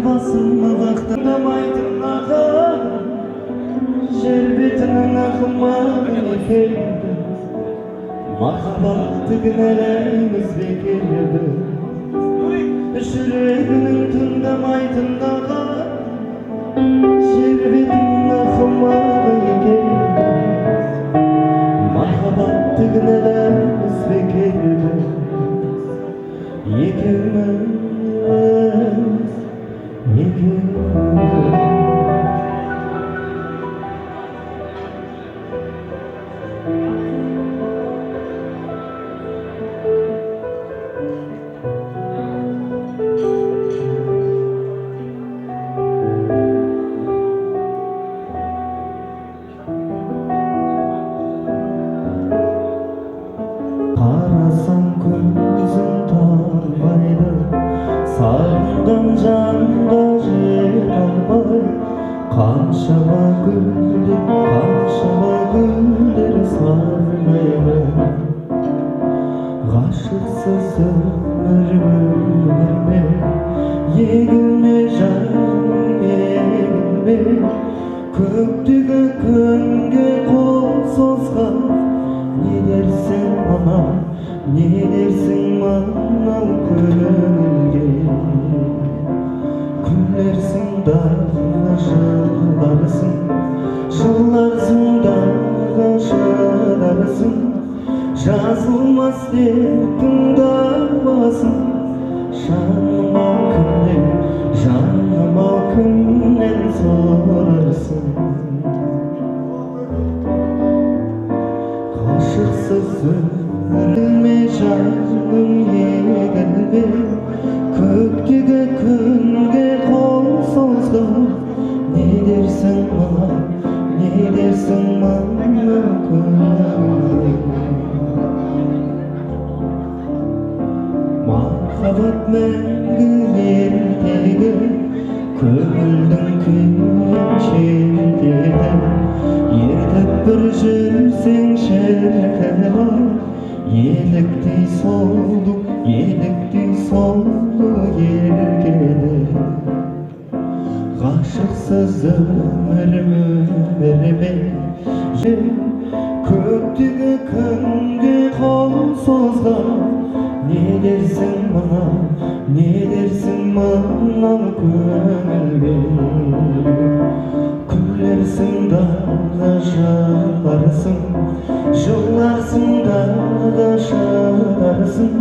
басымы вақтандамайтын аға жер бетінің ақымағы келді махаббатты кінәлаймыз бекерді жүрегінің тыңдамайтын аға жер бетінің ақымағы келді махаббатты кінәлаймыз бекерді екеуміз қарасам көзің танбайды сағынған жанға жете алмай қаншама гүлдер сарғайды ғашықсыз өмір өмірме егілме жаным егілме көктегі күнге қол созған не дерсің мынау көңілге күлерсің дағы жыларсың дағы шыдарсың жазылмас дертің дарбасын жаным ау кімнен сорарсың ғашықсыз өмірме жаным егілме көктегі күнге қол созған не дерсің мынау көңілге махаббат мәңгі ертегі көңілдің күйін шертеді ертіп бір жүрсең шіркін еліктей солду еркеді ғашықсыз өмірме көктегі күнге қол созған не дерсің мынау көңілге күлерсің дағы жыларсың жыларсың дағы шыдарсың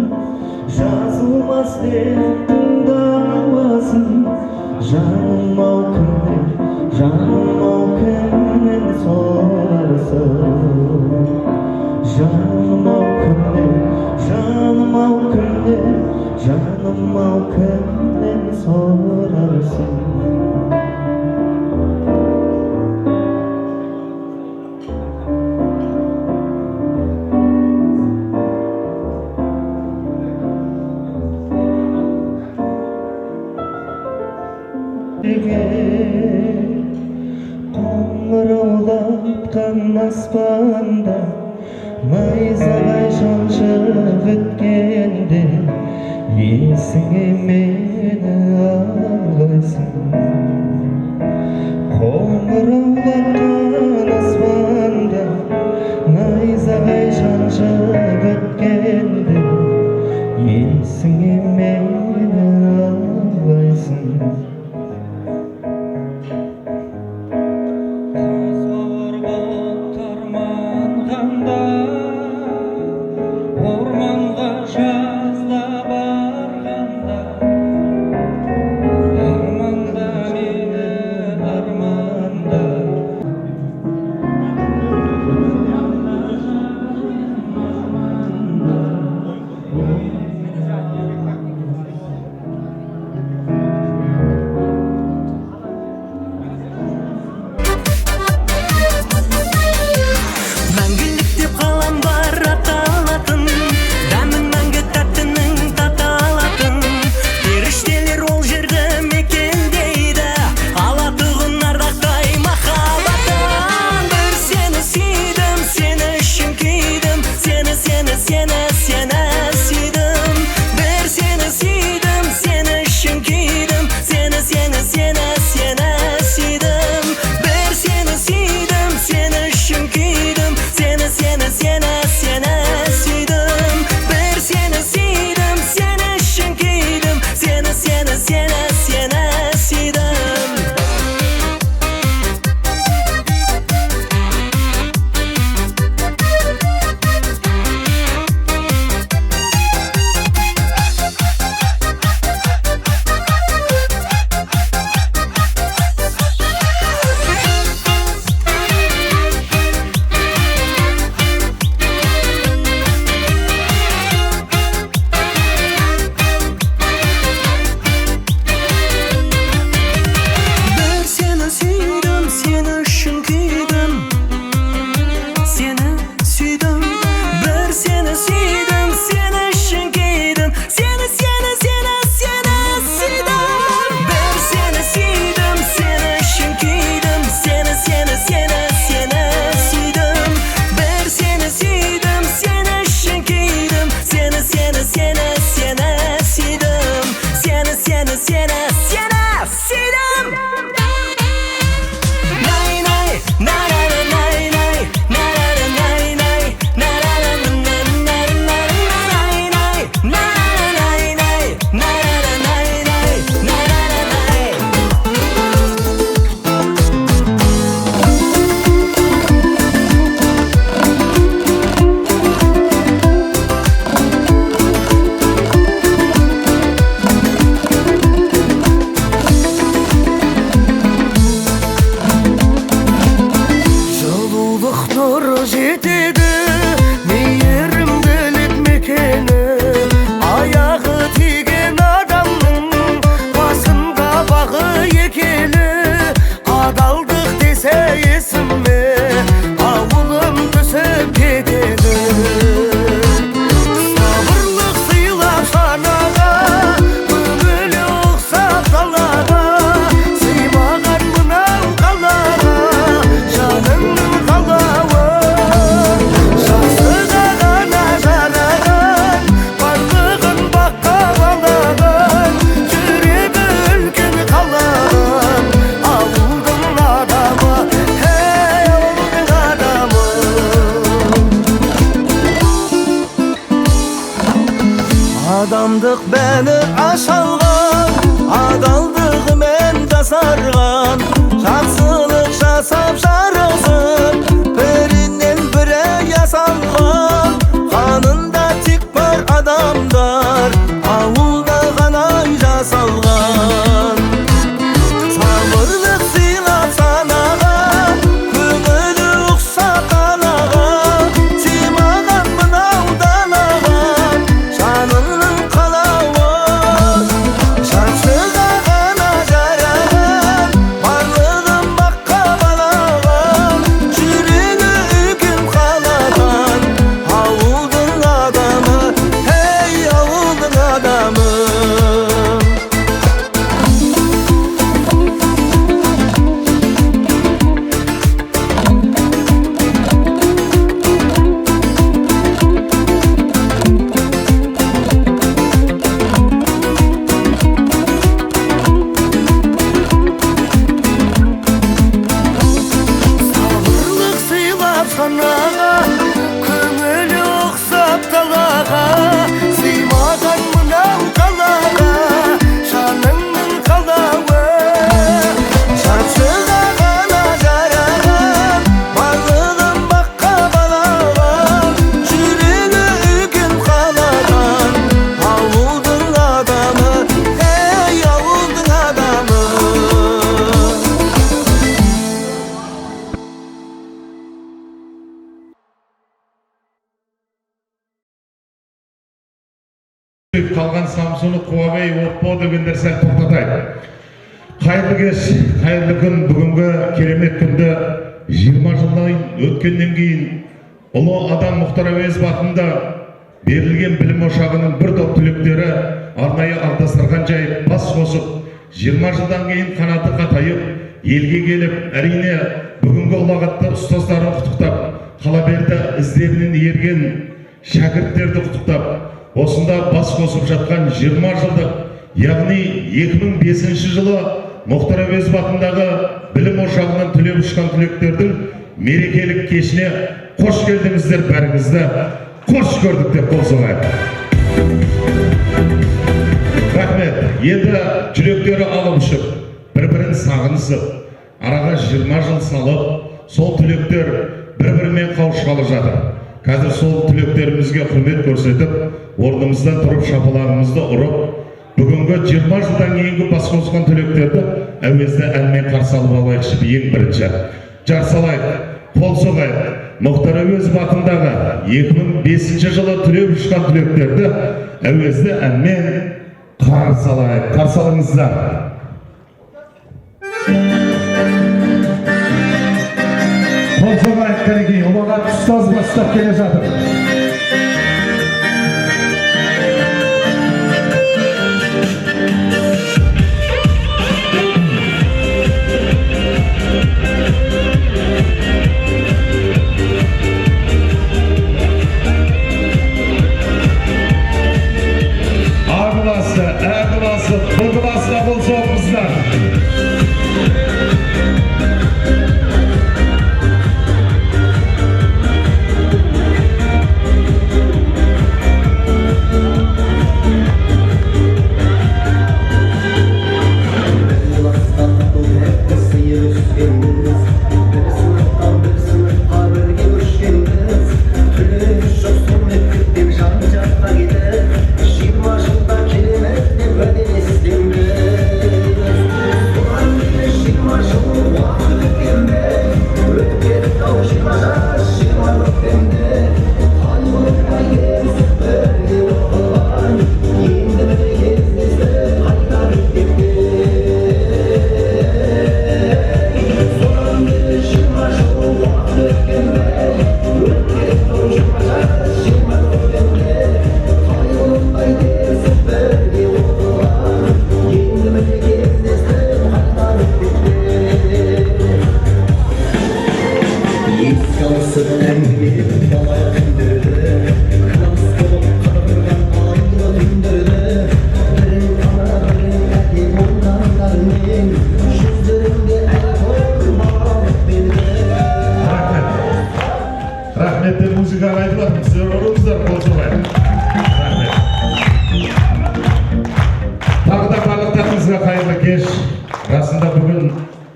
жазылмас дерттің дарбасын жаным ау кімнен сорарсың жаным ау кімнен сорарсың қоңыраулатқан аспанда найзағай шаншып өткенде есіңе мені алғайсың қоңыраулатқан аспанда найзағай шаншып өткенде есіңе мені алғайсың Жазда барғанда арманда Адамдық бәні ашалған, адалдығымен жасарған, жақсылық жасап жарысып, бірінен бірі ясалған. Қанында тек бар адамдар, ауылда ғана жасалған. Сабырлық сыйлап санаға, көңілі ұқсап анаға, сыймаған мынау далаға, жанының қалауы. Шаншыға ғана жараған, барлығын баққа балаған, жүрегі үлкен қалаған, ауылдың адамы, ей ауылдың адамы. Сабырлық сыйлап санаға, көңілі ұқсап далаға, сыймаған мынау қалаға, жаныңның қалауы. Шаншыға ғана жараған, барлығын баққа балаған, жүрегі үлкен қалаған, ауылдың адамы, ей ауылдың адамы. Қалған Samsung, Huawei, Oppo дегендер сәл тоқтатайық. Қайырлы кеш, қайырлы күн. Бүгінгі керемет күнді 20 жылдан өткеннен кейін ұлы адам Мұхтар Әуезов атында берілген білім ошағының бір топ түлектері арнайы дастархан жайып бас қосып, 20 жылдан кейін қанаты қатайып, елге келіп, әрине бүгінгі ұлағатты ұстаздарын құттықтап, Қалаберді іздерінен ерген шәкірттерді құттықтап, осында бас қосып жатқан 20 жылдық, яғни 2005 жылы Мұхтар Әуезов атындағы білім ошағынан түлеп ұшқан түлектердің мерекелік кешіне қош келдіңіздер, бәріңізді қош көрдік деп қол соғайық. Рахмет. Енді жүректері алып ұшып, бір-бірін сағынысып, араға 20 жыл салып, сол түлектер бір-бірімен қауышқалы жатыр. Қазір сол түлектерімізге құрмет көрсетіп, орнымыздан тұрып шапалағымызды ұрып, бүгінгі 20 жылдан кейінгі бас қосқан түлектерді әуезді әнмен қарсы алып алайықшы. Ең бірінші жар салайық, қол соғайық. Мұхтар Әуезов атындағы 2005 жылы түлеп ұшқан түлектерді әуезді әнмен қарсы алайық. Қарсы алыңыздар. Қол соғайық, кәнекей, ұлағат ұстаз бастап келе жатыр. Әғыласы, бұғыласы бұл соғымыздар.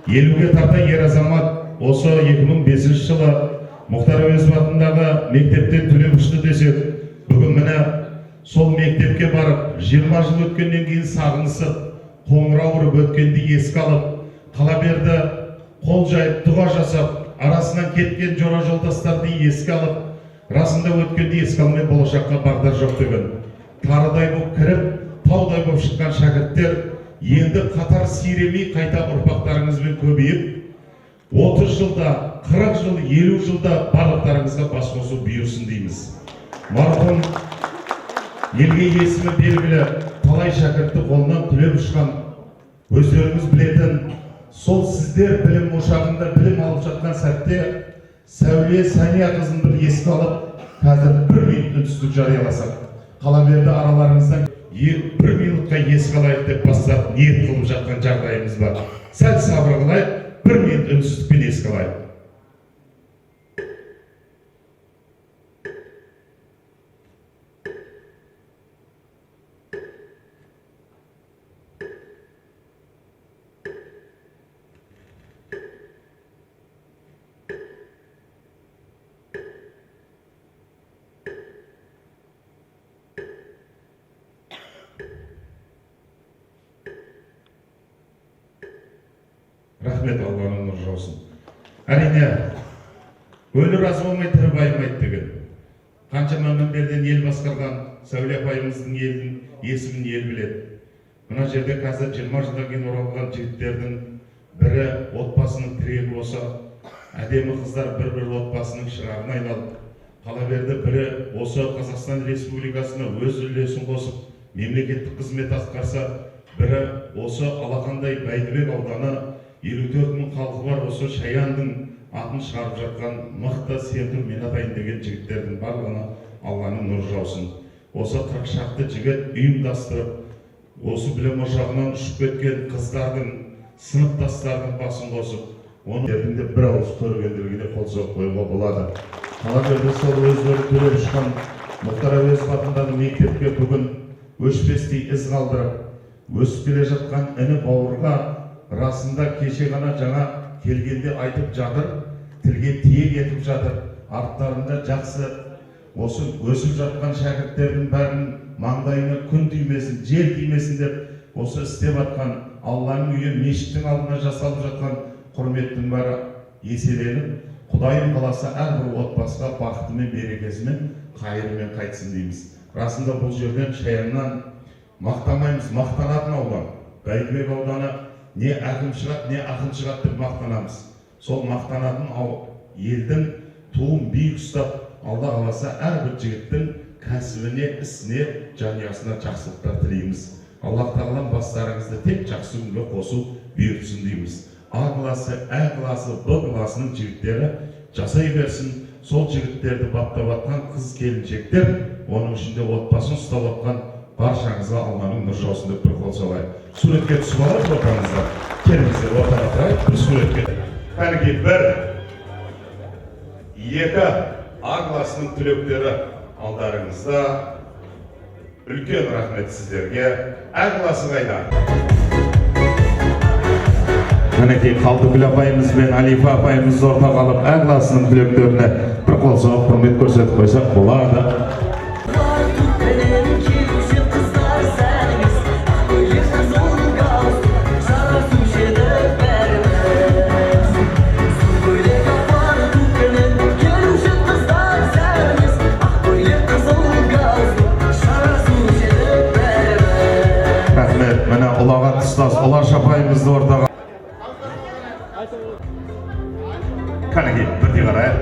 50-ге тарта ер азамат осы 2005 жылы Мұхтар Әуезов атындағы мектептен түлеп ұшты десек, бүгін міне сол мектепке барып 20 жыл өткеннен кейін сағынысып, қоңырау ұрып өткенді еске алып, қала берді қол жайып дұға жасап, арасынан кеткен жора жолдастарды еске алып, расында өткенді еске алмай болашаққа бағдар жоқ деген. Тарыдай болып кіріп, таудай болып шыққан шәкірттер енді қатар сиремей қайта ұрпақтарыңызбен көбейіп, 30 жылда, 40 жыл, 50 жылда барлықтарыңызға бас қосу бұйырсын дейміз. Марқұм елге есімі белгілі талай шәкіртті қолынан түлеп ұшқан, өздеріңіз білетін, сол сіздер білім ошағында білім алып жатқан сәтте Сәуле Сәния қызын бір еске алып, қазір 1 минут үнсіздік жарияласақ, қала берді араларыңыздан 1 минутқа еске алайық деп бастап ниет қылып жатқан жағдайымыз бар. Сәл сабыр қылайық, 1 минут үнсіздікпен еске алайық. Рахмет, Алланың нұры жаусын. Әрине, өлі разы болмай тірі байымайды деген. Қаншама мінберден ел басқарған Сәуле апайымыздың елдің есімін ел біледі. Мына жерде қазір 20 жылдан кейін оралған жігіттердің бірі отбасының тірегі болса, әдемі қыздар бір-бір отбасының шырағына айналып, қала берді бірі осы Қазақстан Республикасына өз үлесін қосып, мемлекеттік қызмет атқарса, бірі осы алақандай Бәйдібек ауданы 54 мың халқы бар осы Шаяндың атын шығарып жатқан мықты сендір мен атайын деген жігіттердің барлығына Алланың нұры жаусын. Осы 40 шақты жігіт ұйымдастырып, осы білім ошағынан ұшып кеткен қыздардың, сыныптастардың басын қосып, оны ерінде бір ауыз көргендерге қол соғып қоюға болады. Қала берді сол өздері төлеп ұшқан Мұхтар Әуезов атындағы мектепке бүгін өшпестей із қалдырып, өсіп келе жатқан іні бауырға расында кеше ғана жаңа келгенде айтып жатыр, тілге тиек етіп жатыр, арттарында жақсы осы өсіп жатқан шәкірттердің бәрін маңдайына күн тимесін, жел тимесін деп, осы істеп атқан Алланың үйі мешіттің алдына жасалып жатқан құрметтің бәрі еселеніп, Құдайым қаласа әрбір отбасыға бақыты мен берекесімен, қайырымен қайтсын дейміз. Расында бұл жерден Шаяннан мақтамаймыз, мақтанатын аудан. Бәйдібек ауданы не әкім шығады, не ақын шығады деп мақтанамыз. Сол мақтанатын елдің туын биік ұстап, Алла қаласа әрбір жігіттің кәсібіне, ісіне, жанұясына жақсылықтар тілейміз. Аллах тағалам бастарыңызды тек жақсы күнге қосу бұйыртсын дейміз. А класы, Ә класы, Б класының жігіттері жасай берсін. Сол жігіттерді баптап атқан қыз келіншектер, оның ішінде отбасын ұстап атқан баршаңызға Алланың нұры жаусын деп бір қол соғайық. Суретке түсіп алып ортаңыздар. Келіңіздер, ортаға тұрайық, бір суретке. Кәнекей бір, екі А класының түлектері алдарыңызда. Үлкен рахмет сіздерге. Ә класы қайда? Кәнекей Қалдыкүл апайымыз бен Алифа апайымыз орта қалып, Ә класының түлектеріне бір қол соғып құрмет көрсетіп қойсақ болады. Міне ұлағат ұстаз Ұлаш апайымызды ортаға. Кәнекей, бірдей қарайық.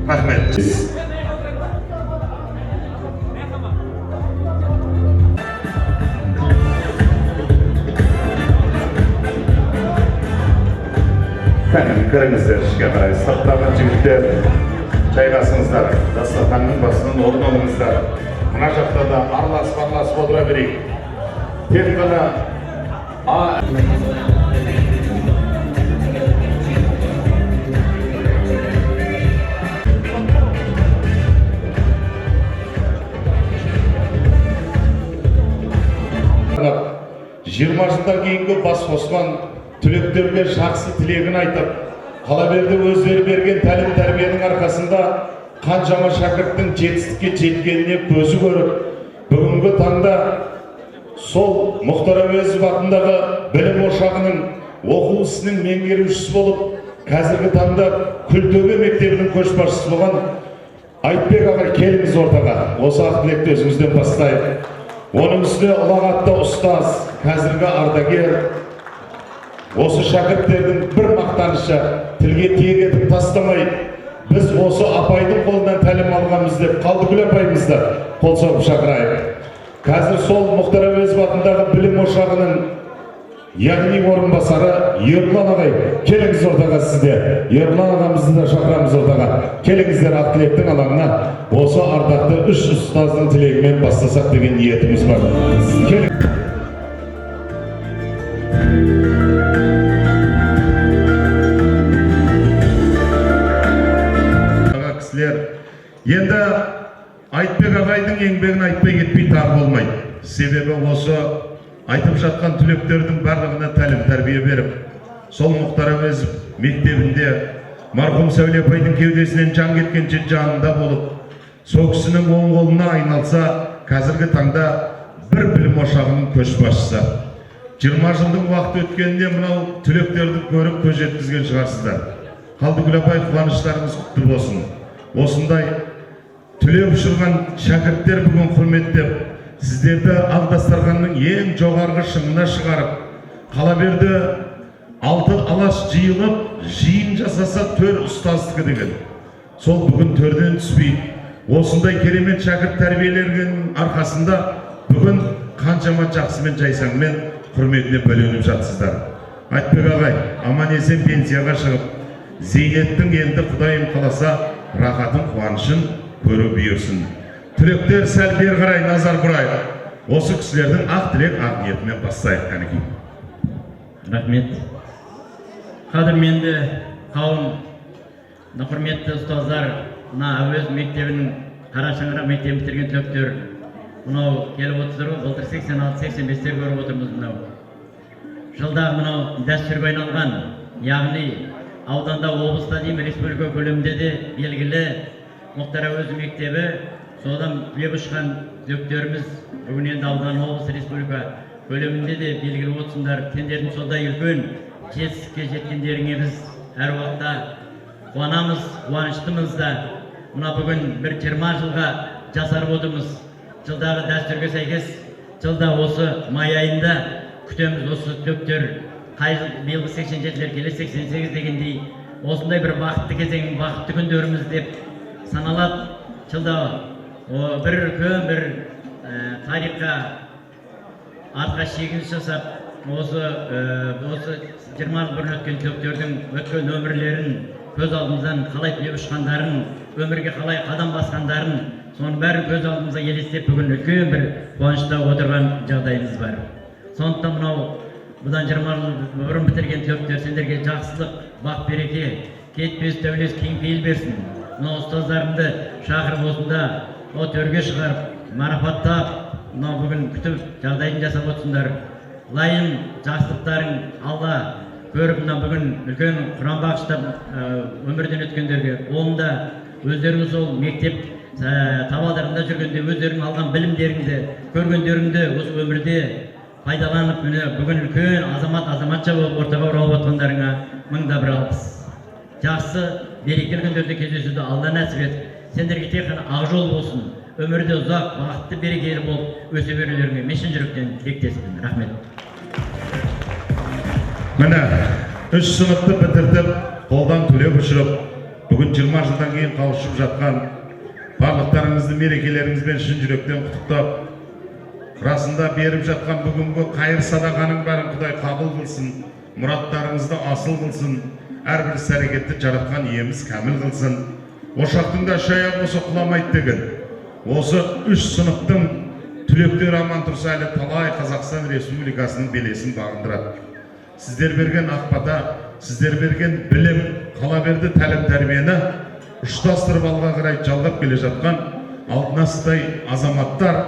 Рахмет. Кәнекей, кіріңіздер ішке қарай. Сырттағы жігіттер жайғасыңыздар, дастарханның басынан орын алыңыздар. Мына жақта да араласып отыра берейік. Тек қана арнап 20 жылдан кейінгі бас қосқан түлектерге жақсы тілегін айтып, қала берді өздері берген тәлім тәрбиенің арқасында қаншама шәкірттің жетістікке жеткеніне көзі көріп, бүгінгі таңда сол Мұхтар Әуезов атындағы білім ошағының оқу ісінің меңгерушісі болып, қазіргі таңда Күлтөбе мектебінің көшбасшысы болған Айтбек ағай, келіңіз ортаға. Осы ақ тілекті өзіңізден бастайық. Оның үстіне ұлағатты ұстаз, қазіргі ардагер, осы шәкірттердің бір мақтанышы, тілге тиек етіп тастамай, біз осы апайдың қолынан тәлім алғанбыз деп Қалдыкүл апайымызды қол соғып шақырайық. Қазір сол Мұхтар Әуезов атындағы білім ошағының яғни орынбасары Ерлан ағай, келіңіз ортаға сізде. Ерлан ағамызды да шақырамыз ортаға. Келіңіздер ақ тілектің алаңына. Осы ардақты үш ұстаздың тілегімен бастасақ деген ниетіміз бар. Кісілер, енді Айтбек ағайдың еңбегін айтпай кетпей тағы болмайды. Себебі осы айтып жатқан түлектердің барлығына тәлім тәрбие беріп, сол Мұхтар Әуезов мектебінде марқұм Сәуле апайдың кеудесінен жан кеткенше жанында болып, сол кісінің оң қолына айналса, қазіргі таңда бір білім ошағының көшбасшысы. 20 жылдың уақыт өткеніне мынау түлектерді көріп көз жеткізген шығарсыздар. Қалдыкүл апай, қуаныштарыңыз құтты болсын. Осындай түлеп ұшырған шәкірттер бүгін құрметтеп, сіздерді ақ дастарханның ең жоғарғы шыңына шығарып, қала берді 6 алаш жиылып, жиын жасаса төр ұстаздығы деген. Сол бүгін төрден түспей, осындай керемет шәкірт тәрбиелерінің арқасында бүгін қаншама жақсымен жайсаңмен құрметіне бөленіп жатсыздар. Айтбек ағай, аман есен пенсияға шығып, зейнеттің енді Құдайым қаласа рахатын қуанышын көру бұйырсын. Түлектер сәл бер қарай назар бұрайық. Осы кісілердің ақ тілек, ақ ниетімен бастайық кәнекей. Рахмет. Қадірменді қауым, құрметті ұстаздар, мына Әуезов мектебінің Қара шаңырақ мектебін бітірген түлектер, мынау келіп отырсыздар ғой, былтыр 86-85-тер көріп отырмыз мынау. Жылдағы мынау дәстүрге айналған, яғни ауданда, облыста деймін, республика көлемінде де белгілі Мұхтар Әуезов мектебі, содан түлеп ұшқан түлектеріміз бүгін енді аудан, облыс, республика көлемінде де белгілі отырсыңдар. Сендердің сондай үлкен жетістікке жеткендеріңе біз әр уақытта қуанамыз, қуаныштымыз да. Мына бүгін бір 20 жылға жасарып отырмыз. Жылдағы дәстүрге сәйкес, жылда осы май айында күтеміз осы түлектер. Қай жыл биылғы 87-лер келе 88 дегендей осындай бір бақытты кезең, бақытты күндеріміз деп саналады. Жылда бір үлкен бір тарихқа артқа шегініс жасап, осы 20 жыл бұрын өткен түлектердің өткен өмірлерін, көз алдымыздан қалай түлеп ұшқандарын, өмірге қалай қадам басқандарын, соның бәрін көз алдымызға елестеп бүгін үлкен бір қуанышта отырған жағдайымыз бар. Сондықтан мынау бұдан 20 жыл бұрын бітірген түлектер, сендерге жақсылық, бақ береке, кетпес дәулес кең пейіл берсін. Мынау ұстаздарымды шақырып осында төрге шығарып, марапаттап, мынау бүгін күтіп жағдайын жасап отырсыңдар. Лайым жақсылықтарың Алла көріп, мына бүгін үлкен құран бағыштап өмірден өткендерге, онда өздеріңіз ол мектеп табалдырығында жүргенде өздерің алған білімдеріңді, көргендеріңді осы өмірде пайдаланып, бүгін үлкен азаматша болып ортаға оралып отқандарыңа мыңда бір алғыс. Жақсы, берекелі күндерде кездесуді Алла нәсіп етіп, сендерге тек қана ақ жол болсын, өмірде ұзақ, бақытты, берекелі болып өсе берулеріңе мен шын жүректен тілектеспін. Рахмет. Міне, 3 сыныпты бітірдіп, қолдан түлеп ұшырып, бүгін 20 жылдан кейін қауышып жатқан барлықтарыңызды мерекелеріңізбен шын жүректен құттықтап, расында беріп жатқан бүгінгі қайыр садақаның бәрін Құдай қабыл қылсын, мұраттарыңызды асыл қылсын, әрбір іс-әрекетті жаратқан иеміз кәміл қылсын. Ошақтың да шаяқ осы құламайды деген. Осы 3 сыныптың түлектері аман тұрса әлі талай Қазақстан Республикасының белесін бағындырады. Сіздер берген ақпата, сіздер берген білім, қала берді тәлім тәрбиені ұштастырып алға қарай жалғап келе жатқан алтынастай азаматтар,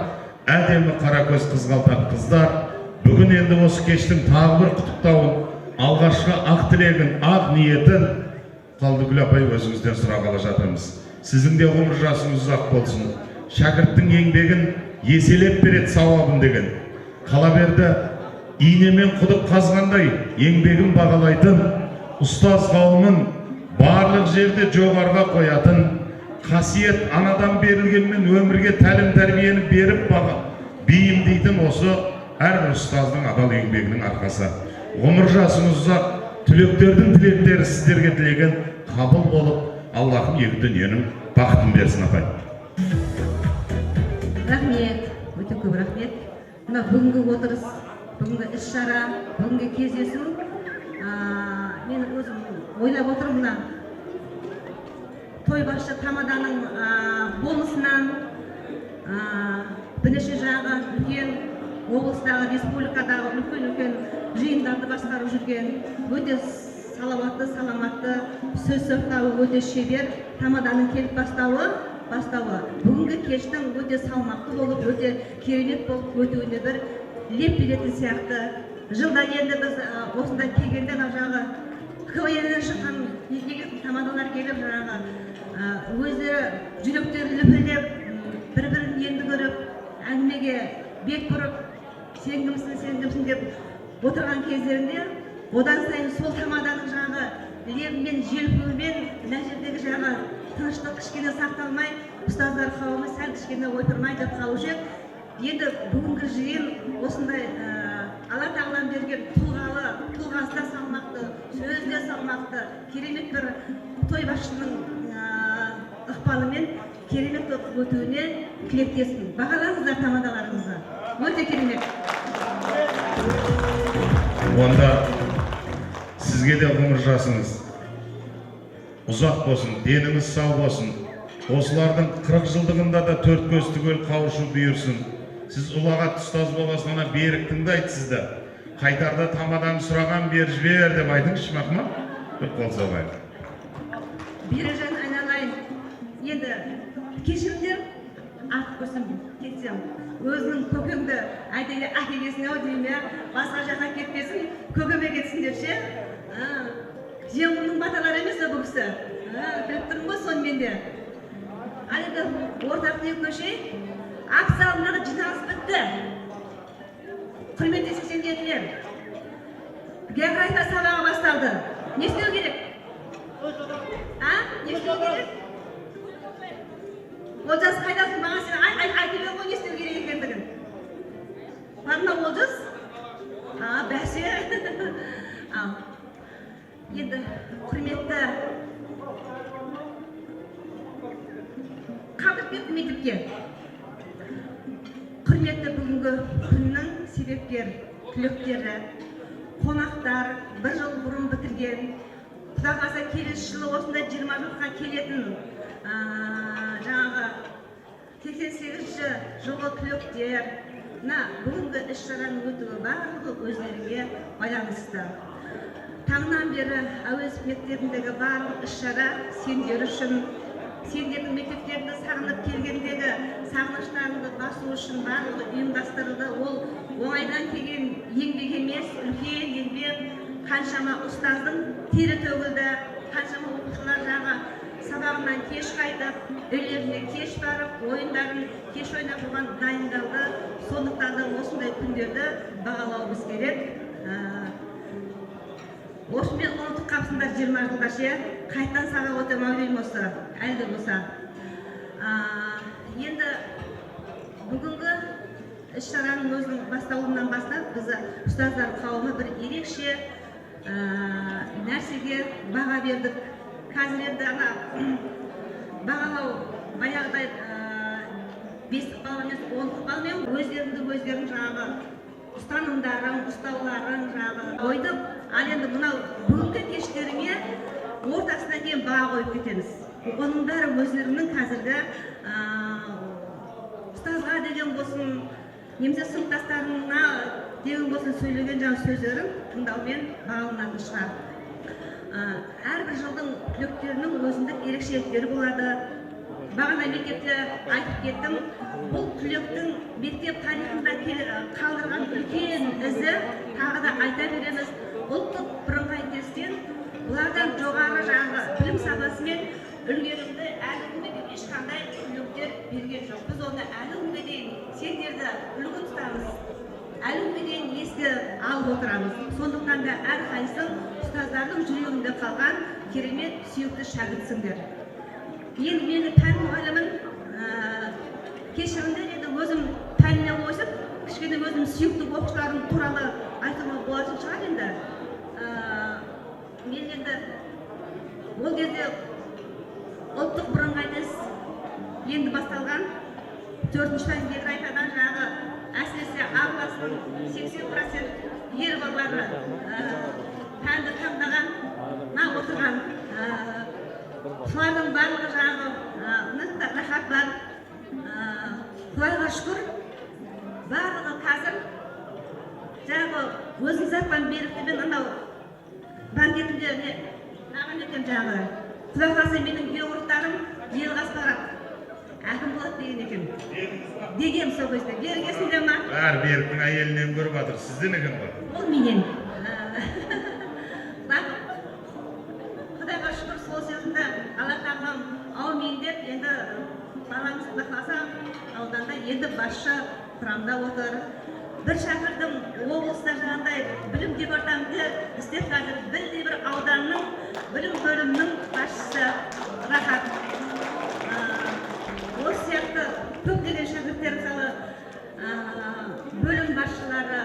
әдемі қаракөз қызғалдақ қыздар, бүгін енді осы кештің тағы бір құттықтауын, алғашқы ақ тілегін, ақ ниетін Қалдыкүл апай өзіңізден сұрағалы жатырмыз. Сіздің де ғұмыр жасыңыз ұзақ болсын. Шәкірттің еңбегін еселеп береді сауабын деген. Қалаберді инемен құдық қазғандай еңбегін бағалайтын, ұстаз қауымын барлық жерде жоғарыға қоятын, қасиет анадан берілгенмен өмірге тәлім тәрбиені беріп бейімдейтін осы әрбір ұстаздың адал еңбегінің арқасы. Ғұмыр жасыңыз ұзақ, түлектердің тілектері сіздерге тілеген қабыл болып, Аллахым екі дүниенің бақытын берсін апай. Рахмет, өте көп рахмет. Мына бүгінгі отырыс, бүгінгі іс-шара, бүгінгі кездесу, мен өзім ойлап отырмын, мына тойбасшы Тамаданың болысынан бірнеше жағы үлкен облыстағы, республикадағы үлкен жиындарды басқарып жүрген, өте салауатты, саламатты, сөз сұрқауы өте шебер Тамаданың келіп бастауы бүгінгі кештің өте салмақты болып, өте керемет болып өтуіне бір леп беретін сияқты. Жылда енді біз осында келгенде жағы КВНнен шыққан негізгі тамадалар келіп, өздері жүректері лүпілдеп, бір-бірін енді көріп, әңгімеге бет бұрып, сен кімсің деп отырған кездерінде, одан сайын сол Тамаданың лебімен, желпуімен, мына жердегі тыныштық кішкене сақталмай, ұстаздар қауымы сәл кішкене ойпырмай деп қалушы еді. Енді бүгінгі жиын осындай Алла тағалам берген тұлғасы да салмақты, сөзі де салмақты, керемет бір тойбасшының ықпалымен керемет өтуіне тілектеспін. Бағалаңыздар тамадаларыңызды. Өте керемет. Онда сізге де ғұмыр жасыңыз ұзақ болсын, деніңіз сау болсын. Осылардың 40 жылдығында да төрт көз түгел қауышу бұйырсын. Сіз ұлағат ұстаз боласына берік тыңдайды сізді. Қайтарда Тамадан сұраған бер жібер деп айтыңызшы мақма? Көп болса бай. Бережан айналайын. Енді кешіріңдер, артық көрсем кетсем. Өзінің көкемді әдейі әкелесіне ау дейме, басқа жаққа кетпесін, көкеме кетсін деп ше. Жеңімнің баталары емес о бұл кісі. Біліп тұрмын ғой сонымен де. Әлі ортақ не көшей, акциялардағы жиналыс бітті. Құрметті сексендетілер. География сабағы басталды. Не істеу керек? Не істеу керек? Олжас қайдасың маған сен айтылуын ғой не істеу керек екендігін. Барына Олжас? Бәсе. Енді құрметті Қадырбек мектепке, құрметті бүгінгі күннің себепкер түлектері, қонақтар, бір жыл бұрын бітірген, Құдай қаласа келесі жылы осындай 20 жылға келетін 88-ші жылғы түлектер, бүгінгі іс-шараның өтуі барлығы өздеріңе байланысты. Таңнан бері әуезов мектебіндегі барлық іс-шара сендер үшін, сендердің мектептерді сағынып келгендегі сағыныштарыңды басу үшін барлығы ұйымдастырылды. Ол оңайдан келген еңбек емес, үлкен еңбек, қаншама ұстаздың тері төгілді, қаншама оқушылар сабағынан кеш қайтып, үйлеріне кеш барып, ойындарын кеш ойнап оған дайындалды. Сондықтан да осындай күндерді бағалауымыз керек. Осымен ұмытып қапсыңдар 20 жылға ше, қайттан сабақ өте мәулейм осы, әлді болса. Енді бүгінгі іс-шараның өзінің бастауынан бастап, бізді ұстаздар қауымы бір ерекше нәрсеге баға бердік. Қазір енді бағалау баяғыдай 5 балл емес 10 баллмен өздерінің ұстанымдарын, ұстауларын қойдық. Ал енді мынау бүгінгі кештеріңе ортасына дейін баға қойып кетеміз. Оның бәрі өздерінің қазіргі ұстазға деген болсын, немесе сыныптастарына деген болсын сөйлеген сөздерін тыңдаумен бағаланатын шығар. Әрбір жылдың түлектерінің өзіндік ерекшеліктері болады. Бағана мектепте айтып кеттім, бұл түлектің мектеп тарихында қалдырған үлкен із бізді тағы да айта береміз, ұлттық бірыңғай тесттен бұлардан жоғары жаңағы білім сапасы мен үлгерімді әлі күнге дейін ешқандай түлектер берген жоқ. Біз оны әлі күнге дейін сендерді үлгі тұтамыз, әлі күнге дейін еске алып отырамыз. Сондықтан да әрқайсың ұстаздардың жүрегінде қалған керемет сүйікті шәкіртсіңдер. Енді мені пән мұғалімін кешіріңдер, енді өзім пәніне қосып, кішкене өзім сүйікті оқушыларым туралы айтуға болатын шығар енді. Мен енді ол кезде ұлттық бірыңғай тест енді басталған 4-ші пән географиядан жаңағы әсіресе А класының 80% ер балалары пәнді таңдаған отырған. Солардың барлығы жаңағы рахат бар. Құдайға шүкір, барлығы қазір жаңағы өзін затпан беріктімен анау банкетінде маған екен жаңағы Құдай қаласа менің географтарым ел қасқарат әкім болады деген екен. Дегем сол кезде. Берік есіңде ма? Бәрі Беріктің әйелінен көріп жатыр. Сізден екен ғой? Ол менен. Құдайға шүкір сол сөзінде Алла тағалам аумин деп енді балаңыз Құдай қаласа ауданда енді басшы құрамда отыр. Bir şəhərdim облыста жаңағыдай білім департаменті істеп қазір бірде бір ауданның білім бөлімінің басшысы Рахат. Осы сияқты көптеген шәкірттер мысалы бөлім басшылары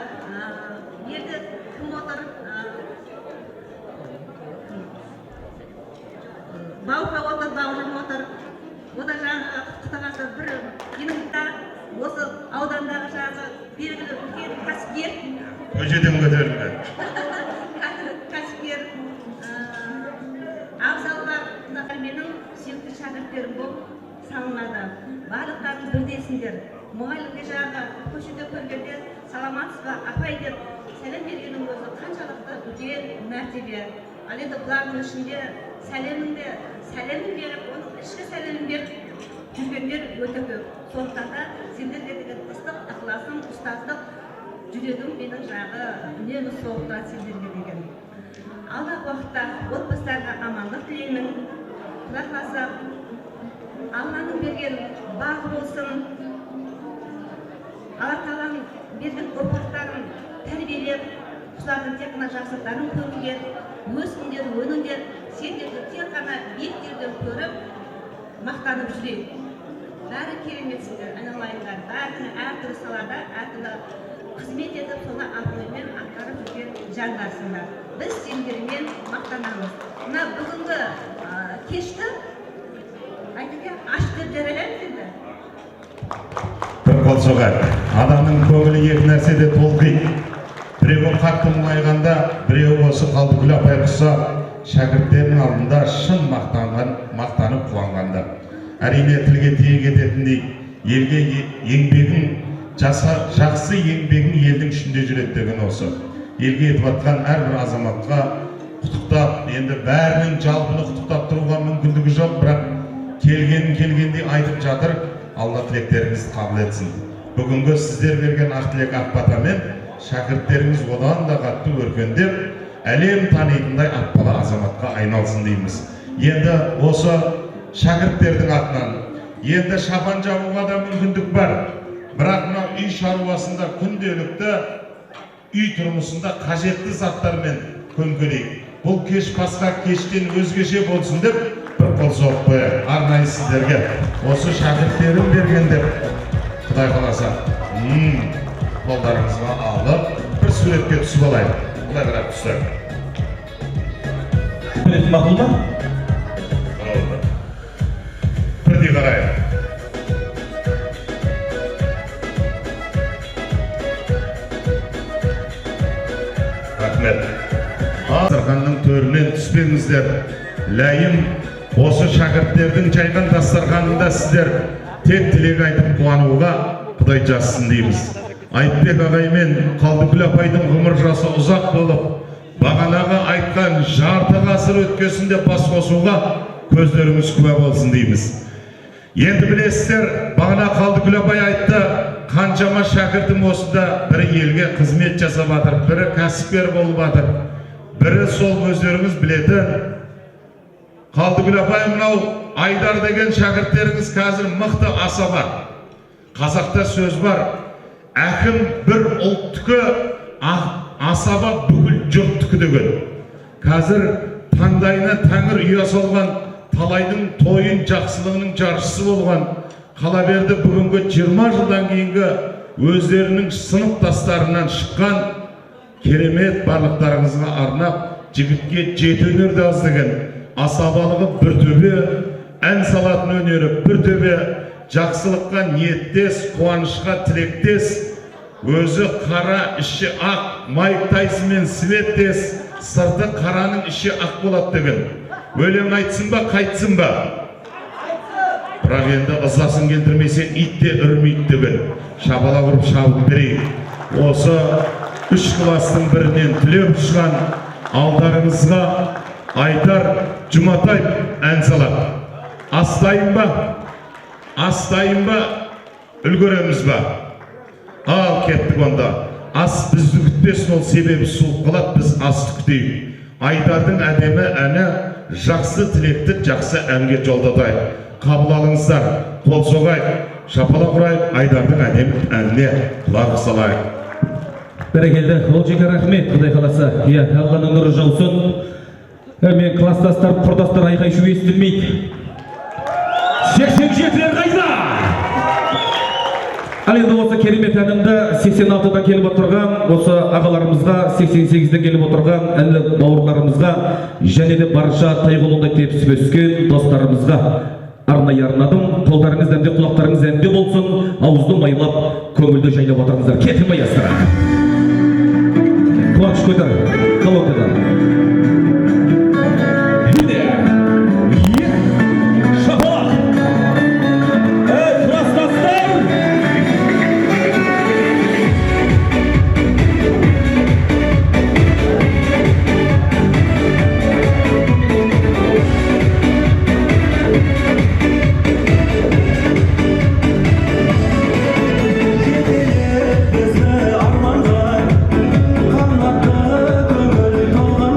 енді кім отыр? Бауға отыр, Бауыржан отыр. Ода жаңағы құттықтағасы бір енімді осы аудандағы жаңағы белгілі үлкен кәсіпкер. Көшеден көтерілген. Кәсіпкер абзалдар менің сүйікті шәкірттерім болып салынады. Барлықтарын бірдесіңдер. Мұғалімге жаңағы көшеде көргенде саламатсыз ба апай деп сәлем бергеннің өзі қаншалықты үлкен мәртебе. Ал енді бұлардың ішінде сәлемін беріп, оның ішкі сәлемін беріп жүргендер өте көп. Сондықтан да сендерге деген ыстық ықыласым, ұстаздық жүрегім менің жағы үнемі соғып тұрады сендерге деген. Алдағы уақытта отбасыларға амандық тілеймін. Құдай қаласа Алланың берген бағы болсын. Алла тағаланың берген ұрпақтарын тәрбиелеп, солардың тек қана жақсылықтарын көруге, өсіңдер, өніңдер, сендерді тек қана биіктерден көріп, мақтанып жүрейік. Бәрі кереметсіңдер, айналайындар, бәрінің әртүрлі салада, әртүрлі қызмет етіп, соны абыроймен атқарып жүрген жандарсыңдар. Біз сендермен мақтанамыз. Мына бүгінгі кешті айтуға ашып деп жариялаймыз енді. Бір қол соғады. Адамның көңілі екі нәрседе толқиды. Біреуі қатты мұңайғанда, біреуі осы Қалдыкүл апай құса шәкірттерінің алдында шын мақтанып қуанғанда. Әрине тілге тиек ететіндей, елге еңбегін, жақсы еңбегін елдің ішінде жүреді деген осы. Елге етіп атқан әрбір азаматқа құттықтап, енді бәрінің жалпыны құттықтап тұруға мүмкіндігі жоқ, бірақ келгендей айтып жатыр. Алла тілектеріңіз қабыл етсін. Бүгінгі сіздер берген ақ тілек ақ батамен шәкірттеріңіз одан да қатты өркендеп, әлем танитындай атпала азаматқа айналсын дейміз. Енді осы шәкірттердің атынан енді шапан жабуға да мүмкіндік бар. Бірақ мына үй шаруасында күнделікті үй тұрмысында қажетті заттармен көмкерейік. Бұл кеш басқа кештен өзгеше болсын деп бір қол соғып қояйық. Арнайы сіздерге осы шәкірттерім берген деп Құдай қаласа қолдарыңызға алып бір суретке түсіп алайық. Құдай қарап түсіп. Мақұл ма? Бірдей қарайық. Рахмет. Дастарханның төрінен түспеңіздер. Ләйім осы шәкірттердің жайған дастарханында сіздер тек тілек айтып қуануға Құдай жазсын дейміз. Айтбек ағай мен Қалдыкүл апайдың ғұмыр жасы ұзақ болып, бағанағы айтқан жарты ғасыр өткесінде бас қосуға көздеріңіз куә болсын дейміз. Енді білесіздер, бағана Қалдыкүл апай айтты, қаншама шәкіртім осында бірі елге қызмет жасап жатыр, бірі кәсіпкер болып жатыр, бірі сол өздеріңіз білетін Қалдыгүл апай, мынау Айдар деген шәкірттеріңіз қазір мықты асаба. Қазақта сөз бар, әкім бір ұлттікі, асаба бүкіл жұрттікі деген. Қазір таңдайына тәңір ұя салған, талайдың тойын жақсылығының жаршысы болған Қалаберді бүгінгі 20 жылдан кейінгі өздерінің сыныптастарынан шыққан керемет барлықтарыңызға арнап жігітке жеті өнерді аз деген асабалығы бір төбе, ән салатын өнері бір төбе, жақсылыққа ниеттес, қуанышқа тілектес, өзі қара, іші ақ, Майк Тайсонмен светтес, сырты қараның іші ақ болады деген. Өлең айтсын ба, қайтсын ба? Бірақ енді ызасын келтірмесе ит те үрмейді деген. Шабала құрып шабып берейік. Осы 3 кластың бірінен түлеп ұшқан алдарыңызға Айдар Жұматай ән салады. Астайын ба? Астайын ба? Үлгереміз ба? Ал кеттік онда. Ас бізді күтпесін, ол себебі суық қалады, біз асты күтейік. Айдардың әдемі әні жақсы тілекті жақсы әнге жолдатайық. Қабыл алыңыздар, қол соғайық, шапала құрайық, Айдардың әдемі әніне құлақ салайық. Бәрекелді, ол жеке рахмет, Құдай қаласа. Алланың нұры жаусын. Мен класстастар, құрдастар айқай-шу естілмейді. 87-лер қайда? Ал енді осы керемет әнімді 86-дан келіп отырған, осы ағаларымызға, 88-ден келіп отырған әнлі бауырларымызға, және де барша тайғылында тепсіп өскен достарымызға арнайы арнадым. Қолдарыңыз әнде, құлақтарыңыз әнде болсын, ауызды майлап, көңілді жайлап отырыңыздар. Кетім аястыра. Қуаныш көтір, колонкадан. Armanda, kanatlı, gönül doldu.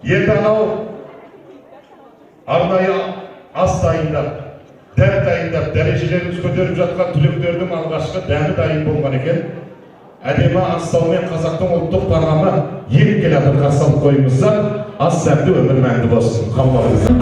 Енді анау арнайы ас дайындап, дәм дайындап, дәрежелеріміз көтеріп жатқан түлектердің алғашқы дәмі дайын болған екен. Әдемі астаумен қазақтың ұлттық тағамы еліп келе жатыр, қарсы алып қойыңыздар. Ас сәтті, өмір мәнді болсын. Қабыл алыңыздар.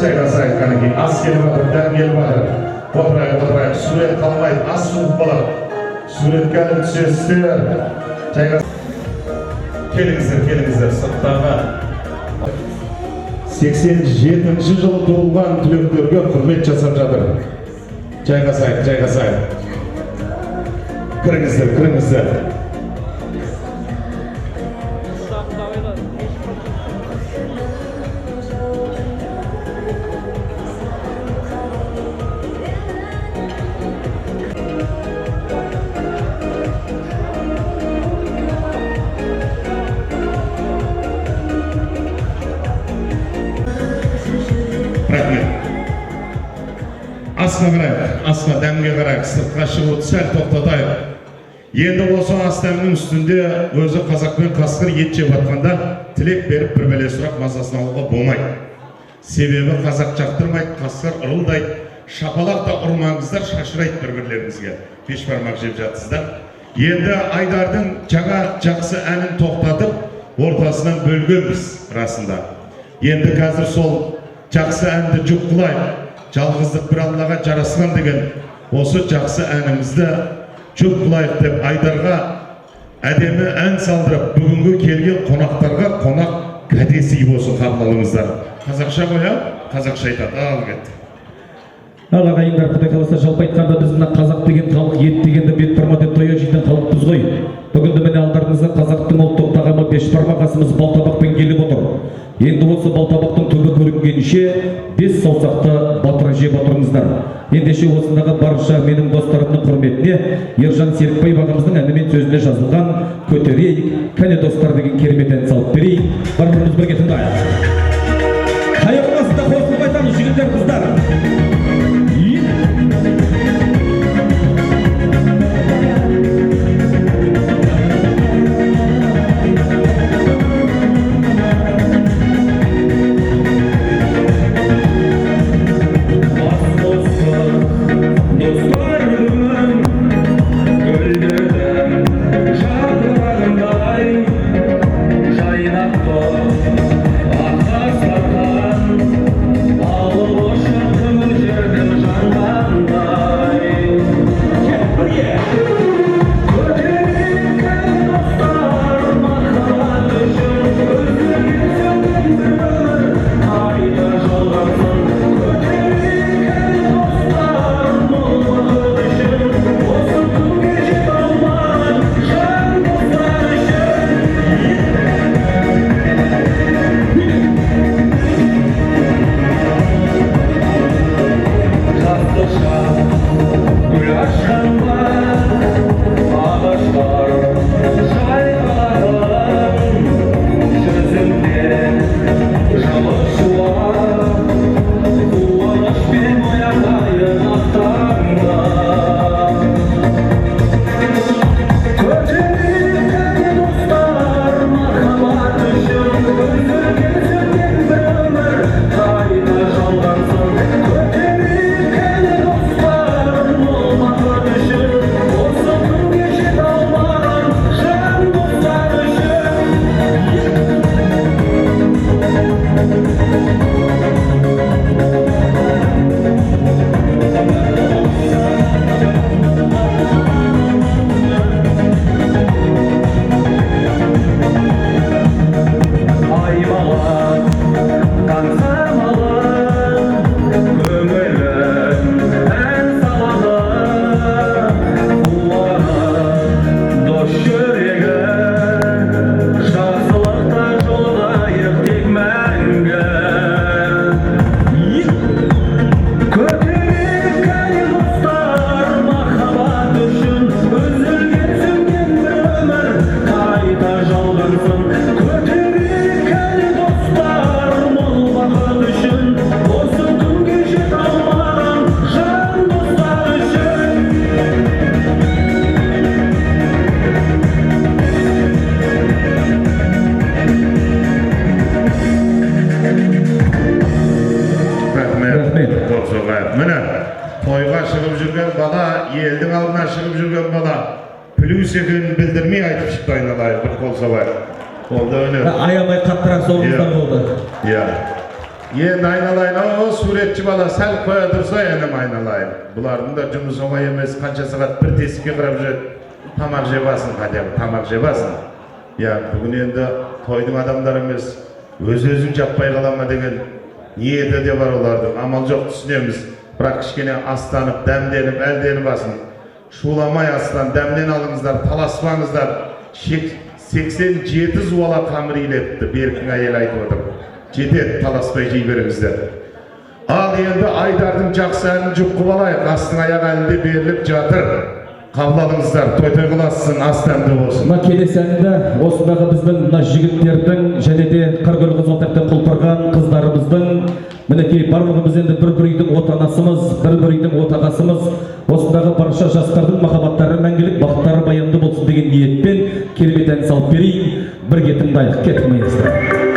Çaylasayın kaneki, az gelip atır, dəm gelip atır. Oturayıq, suret kalmayın, az soğuk balar. Suret gelip düşesizler. Келіңіздер, сырттағы 87-ші жылы туылған түлектерге құрмет жасап жатыр. Жайғасайын. Кіріңіздер. Рахмет. Асқа дәмге қарайық, сыртқа шығуды сәл тоқтатайық. Енді осы ас дәмнің үстінде өзі қазақ пен қасқыр ет жеп жатқанда тілек беріп бір бәле сұрақ мазасын алуға болмайды. Себебі қазақ жақтырмайды, қасқыр ырылдайды, шапалақ та ұрмаңыздар, шашырайды бір-бірлеріңізге. Беш бармақ жеп жатсыздар. Енді Айдардың жаңа жақсы әнін тоқтатып, ортасынан бөлгенбіз расында. Енді қазір сол жақсы әнді жүк қылайық, жалғыздық бір Аллаға жарасқан деген осы жақсы әнімізді жүк қылайық деп Айдарға әдемі ән салдырып, бүгінгі келген қонақтарға қонақ кәдесіз болсын, қабыл алыңыздар. Қазақша қоя, қазақша айтады, ал кетті. Ағайындар, Құдай қаласа, жалпы айтқанда біз мына қазақ деген халық, ет дегенді бет барма деп тоя жейтін халықпыз ғой. Бүгінгі міне алдарыңызға қазақтың ұлттық тағамы бешбармақ асымыз балтабақпен келіп отыр. Енді осы балтабақтың түбі көрінгенше 5 саусақты батыра жеп отырыңыздар. Ендеше осындағы барша менің достарымның құрметіне Ержан Серікбай ағамыздың әнімен сөзіне жазылған "Көтерейік, кәне достар" деген керемет ән салып берейік. Барлығымыз бірге тыңдайық. Қайырмасында қосылып айтамыз, жігіттер, қыздар. Alır boşa kılıcı шығып жүрген бала плюс екенін білдірмей айтып шықты айналайын бір қол салайық. Қолда өне. Аямай қаттырақ соғыңыздан болды. Иә. Енді айналайын, о суретші бала сәл қоя тұрса енім айналайын. Бұлардың да жұмыс оңай емес, қанша сағат бір тесікке қарап жүреді. Тамақ жебасын, қадем, тамақ жебасын. Иә, бүгін енді тойдың адамдары емес, өз-өзін жаппай қалама деген ниеті де бар олардың. Амал жоқ түсінеміз. Бірақ кішкене астанып, дәмденіп, әлденіп басын. Шуламай астан, дәмден алыңыздар, таласпаңыздар. 87 зуала қамыр илепті, Беркін әйел айтып отыр. Жетеді, таласпай жей беріңіздер. Ал енді Айдардың жақсы әнін жұққып алайық, астың аяқ әлінде беріліп жатыр. Қабыл алыңыздар, той-той қылассын, ас дәмді болсын. Мына келесі әнді осындағы біздің мына жігіттердің және де қырғыз қызылтақты құлпырған қыздарымыздың мінекей барлығымыз енді бір үйдің отанасымыз, бір үйдің отағасымыз, осындағы барша жастардың махаббаттары мәңгілік, бақыттары баянды болсын деген ниетпен керемет ән салып берейін, бірге тыңдайық, кетік маэстро.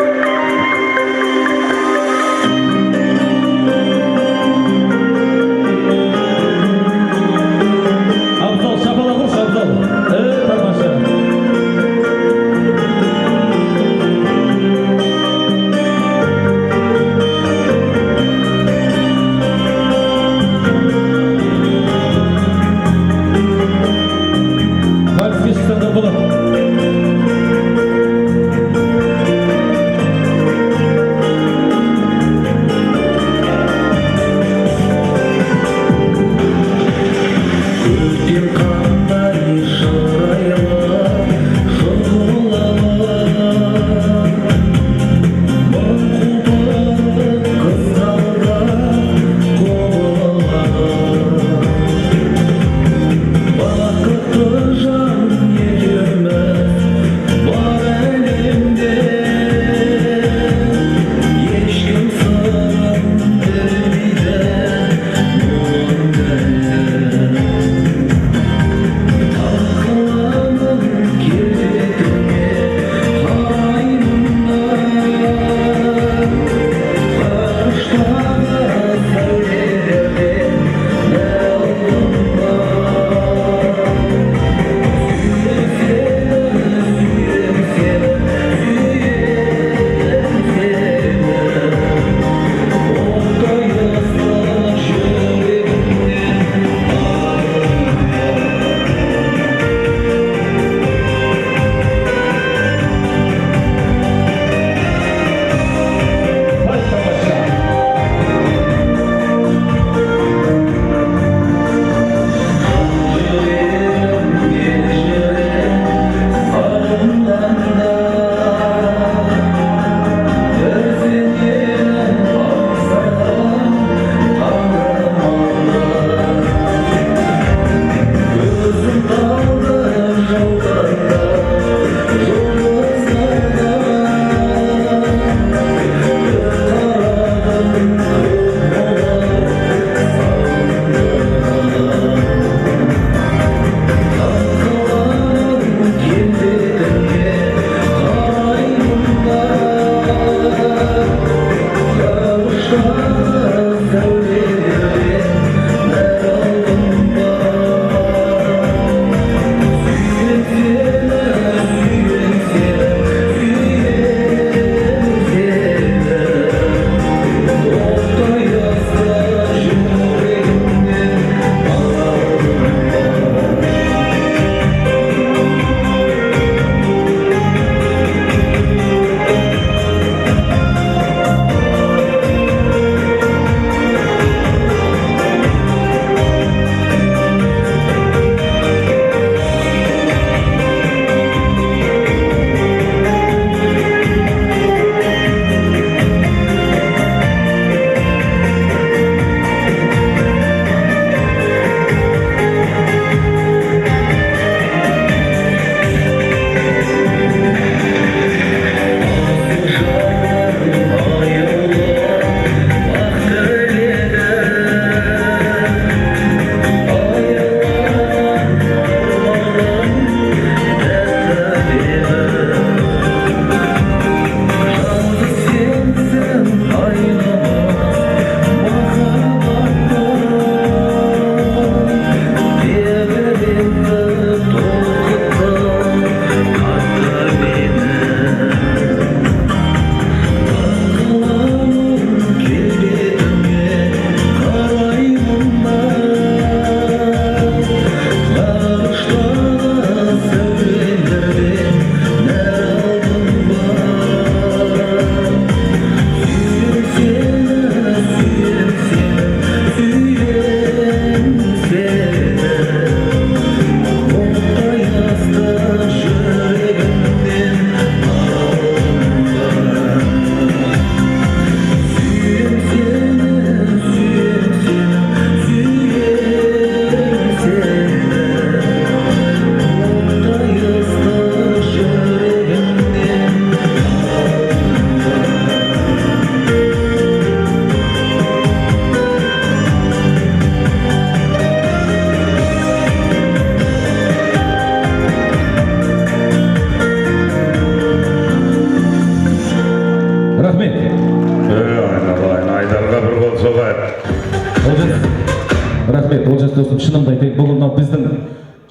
достым, шынымды айтайын, бұл мынау біздің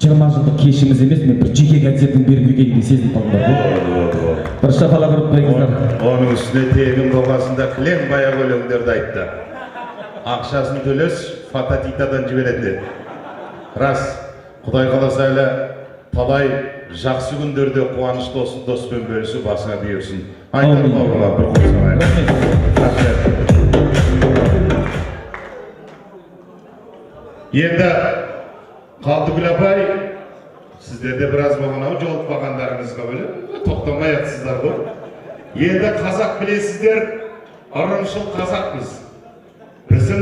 20 жылдық кешіміз емес, мен бір жеке концертін беріп кетейін деп сезініп қалдым. Бір шапалақ ұрытпайыңыздар. Оның үстіне тегін болғасында кілең баяғы өлеңдерді айтты. Ақшасын төлес, фототитадан жібереді. Рас, Құдай қаласа әлі талай жақсы күндерде қуаныш доспен бөлісу басыңа бұйырсын. Айтар бауырға бір қол соғайық. Енді Қалдыгүл апай, сіздерде біраз болған-ау жолықпағандарыңызға бөлі, тоқтамай атсыздар ғой. Енді қазақ білесіздер, ырымшыл қазақпыз. Біздің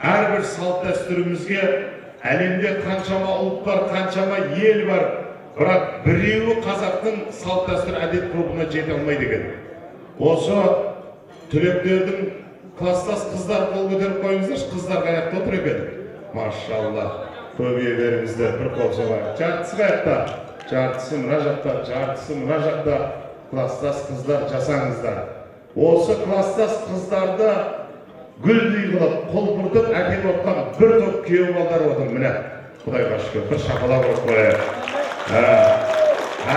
әрбір салт дәстүрімізге әлемде қаншама ұлт бар, қаншама ел бар, бірақ біреуі қазақтың салт дәстүр әдет ғұрпына жете алмайды екен. Осы түлектердің класстас қыздар қол көтеріп қойыңыздаршы, қыздар қаяқта отыр екен. Машалла, көбейе беріңіздер, бір қол соғайық. Жартысы қаяқта, жартысы мына жақта, жартысы мына жақта. Класстас қыздар жасаңыздар. Осы класстас қыздарды гүлдей қылып, қол бұртып әкеп отқан бір топ күйеу балдар отыр. Міне, Құдайға шүкір, бір шапалақ ұрып қояйық.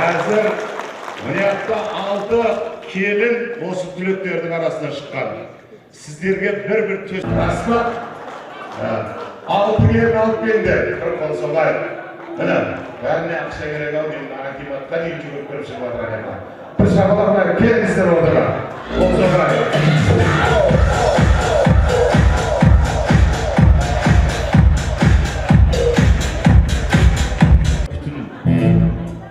Әзір мына 6 келін осы түлектердің арасынан шыққан. Сіздерге бір төс расма 6 келін алып келдер. Бір қол соғайық. Міне, бәріне ақша керек-ау деймін, акиматқа дейін жүгіріп кіріп шығып жатыр. Бір шапалақ келіңіздер отырға. Қол соғайық.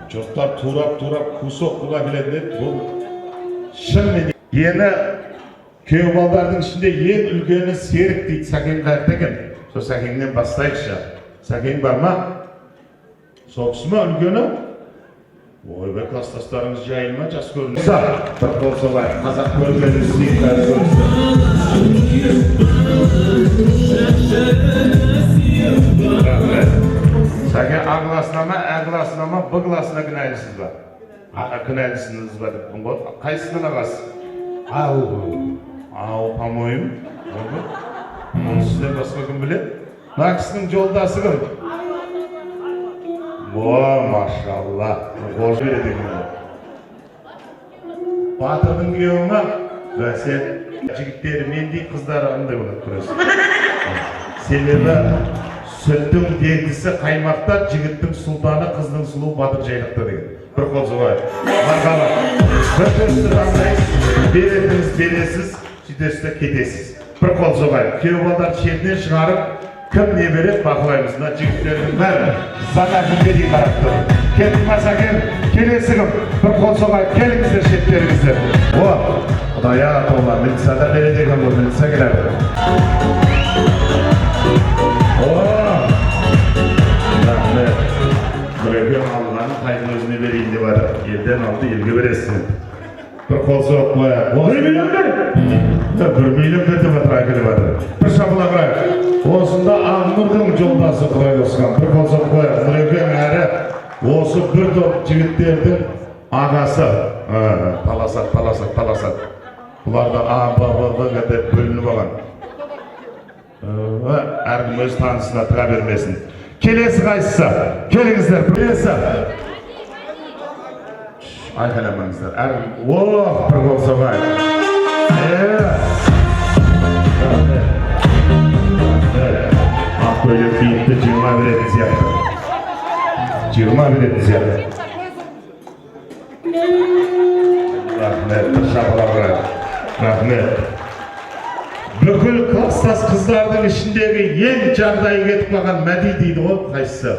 Жұрттар турап кусок қыла келеді, бұл шынымен. Ені күйеу балдардың ішінде ең үлкені Серік дейді, Сәкен қайықта екен. Сол Сәкеннен бастайықшы. Сәкен бар ма? Сол кісі ма үлкені? Ойбай, класстастарыңыз жайын ма, жас көрінді? Бір қол солай, қазақ көргені сүйіп бәрі көрінсін. Сәке А классына ма, Ә классына ма, Б классына кінәлісіз ба? Кінәлісіңіз ба деп бұн ғой. Қайсының ағасы? Ау, по-моему. Оны сізден басқа кім біледі? Мына кісінің жолдасы кім? Машалла. Қол береді екен. Батырдың күйеуі ма? Бәсе, жігіттері мендей қыздары андай болады көресің. Себебі сүттің дегісі қаймақта, жігіттің сұлтаны, қыздың сұлу батыр жайлықта деген. Бір қол соғайық. Марқалы. Бір төсті таңдайсыз, беретіңіз бересіз, сөйтесіз кетесіз. Бір қол соғайық. Күйеу балдар шетінен шығарып, кім не береді бақылаймыз. Мына жігіттердің бәрі заңа кімге дейін қарап тұр. Кетілмаса кел, келесі кім. Бір қол соғайық, келіңіздер шеттеріңіздер. Құдая атаула, милицияда береді екен бұл, милиция келеді. Біреуге алғанын қайдың өзіне берейін деп барды. Елден алды, елге бересің. Бір қол соғып қояйық. 1 миллион бер! 1 миллион бер деп атыр әкеліп барды. Бір шапалақ қояйық. Осында Ағнұрдың жолдасы Құдай осыған. Бір қол соғып қояйық. Біреуге әрі осы бір топ жігіттердің ағасы. Таласады. Бұларда А-Б-Б-Б деп бөлініп алған. Әркім өз танысына тұра бермесін. Келесі қайсысы? Келіңіздер, келесі. Айқайламаңыздар. Әркім, бір қол соғайық. Ақ көйлек киіпті 20 беретін сияқты. 20 беретін сияқты. Рахмет, бір шапалақ қояйық. Рахмет. Бүкіл класстас қыздардың ішіндегі ең жағдайы кетіп қалған Мәди дейді ғой, қайсысы?